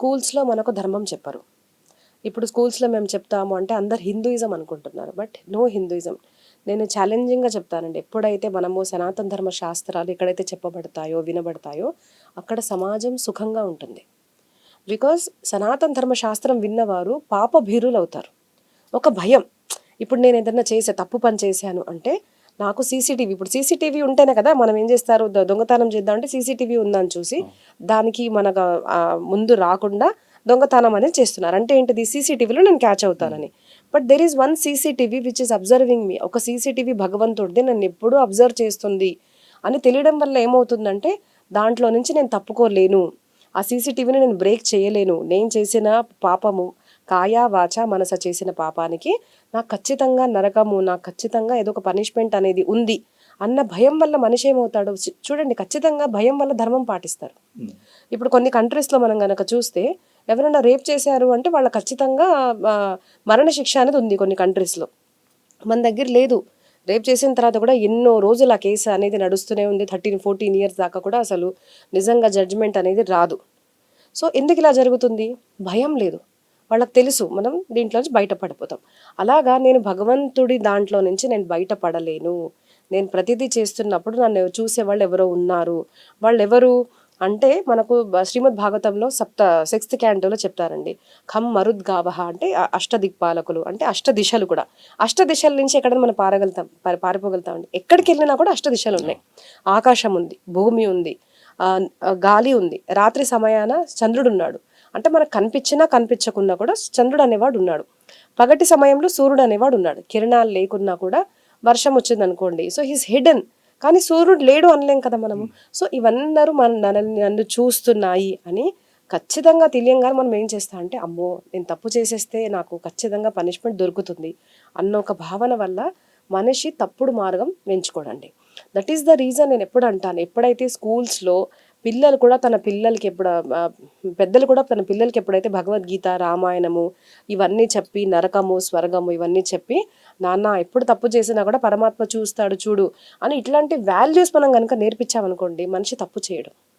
స్కూల్స్లో మనకు ధర్మం చెప్పరు. ఇప్పుడు స్కూల్స్లో మేము చెప్తాము అంటే అందరు హిందూయిజం అనుకుంటున్నారు, బట్ నో హిందూయిజం. నేను ఛాలెంజింగ్గా చెప్తానండి, ఎప్పుడైతే మనము సనాతన ధర్మ శాస్త్రాలు ఎక్కడైతే చెప్పబడతాయో వినబడతాయో అక్కడ సమాజం సుఖంగా ఉంటుంది. బికాస్ సనాతన ధర్మ శాస్త్రం విన్నవారు పాపభీరులు అవుతారు. ఒక భయం, ఇప్పుడు నేను ఏదన్నా తప్పు పని చేశాను అంటే నాకు సీసీటీవీ, ఇప్పుడు సీసీటీవీ ఉంటేనే కదా మనం ఏం చేస్తారు, దొంగతనం చేద్దాం అంటే సీసీటీవీ ఉందని చూసి దానికి మనకు ముందు రాకుండా దొంగతనం అనేది చేస్తున్నారు. అంటే ఏంటిది, సీసీటీవీలో నేను క్యాచ్ అవుతానని. But there is one CCTV which is observing me. ఒక సీసీటీవీ భగవంతుడిది నన్ను ఎప్పుడూ అబ్జర్వ్ చేస్తుంది అని తెలియడం వల్ల ఏమవుతుందంటే దాంట్లో నుంచి నేను తప్పుకోలేను, ఆ సీసీటీవీని నేను బ్రేక్ చేయలేను. నేను చేసిన పాపము కాయ వాచ మనస చేసిన పాపానికి నాకు ఖచ్చితంగా నరకము, నాకు ఖచ్చితంగా ఏదో ఒక పనిష్మెంట్ అనేది ఉంది అన్న భయం వల్ల మనిషి ఏమవుతాడు చూడండి, ఖచ్చితంగా భయం వల్ల ధర్మం పాటిస్తారు. ఇప్పుడు కొన్ని కంట్రీస్లో మనం కనుక చూస్తే ఎవరైనా రేప్ చేశారు అంటే వాళ్ళ ఖచ్చితంగా మరణశిక్ష అనేది ఉంది కొన్ని కంట్రీస్లో. మన దగ్గర లేదు. రేప్ చేసిన తర్వాత కూడా ఎన్నో రోజులు ఆ కేసు అనేది నడుస్తూనే ఉంది. 13-14 ఇయర్స్ దాకా కూడా అసలు నిజంగా జడ్జిమెంట్ అనేది రాదు. సో ఎందుకు ఇలా జరుగుతుంది, భయం లేదు. వాళ్ళకి తెలుసు మనం దీంట్లో నుంచి బయటపడిపోతాం. అలాగా నేను భగవంతుడి దాంట్లో నుంచి నేను బయటపడలేను. నేను ప్రతిదీ చేస్తున్నప్పుడు నన్ను చూసేవాళ్ళు ఎవరో ఉన్నారు. వాళ్ళు ఎవరు అంటే మనకు శ్రీమద్ భాగవతంలో 6th క్యాంటోలో చెప్తారండి, ఖమ్ మరుద్గావహ అంటే అష్టదిక్పాలకులు, అంటే అష్ట దిశలు కూడా. అష్ట దిశల నుంచి ఎక్కడైనా మనం పారిపోగలుగుతామండి. ఎక్కడికి వెళ్ళినా కూడా అష్ట దిశలు ఉన్నాయి. ఆకాశం ఉంది, భూమి ఉంది, గాలి ఉంది, రాత్రి సమయాన చంద్రుడు ఉన్నాడు. అంటే మనకు కనిపించినా కనిపించకున్నా కూడా చంద్రుడు అనేవాడు ఉన్నాడు. పగటి సమయంలో సూర్యుడు అనేవాడు ఉన్నాడు. కిరణాలు లేకున్నా కూడా వర్షం వచ్చింది అనుకోండి, సో హీస్ హిడెన్, కానీ సూర్యుడు లేడు అనలేం కదా మనము. సో ఇవన్నరూ నన్ను చూస్తున్నాయి అని ఖచ్చితంగా తెలియంగానే మనం ఏం చేస్తా అంటే అమ్మో నేను తప్పు చేసేస్తే నాకు ఖచ్చితంగా పనిష్మెంట్ దొరుకుతుంది అన్న ఒక భావన వల్ల మనిషి తప్పుడు మార్గం ఎంచుకోడండి. దట్ ఈస్ ద రీజన్ నేను ఎప్పుడు అంటాను, ఎప్పుడైతే స్కూల్స్లో పిల్లలు కూడా తన పిల్లలకి పెద్దలు కూడా తన పిల్లలకి ఎప్పుడైతే భగవద్గీత, రామాయణము ఇవన్నీ చెప్పి నరకము స్వర్గము ఇవన్నీ చెప్పి నాన్న ఎప్పుడు తప్పు చేసినా కూడా పరమాత్మ చూస్తాడు చూడు అని ఇట్లాంటి వాల్యూస్ మనం కనుక నేర్పించామనుకోండి, మనిషి తప్పు చేయడు.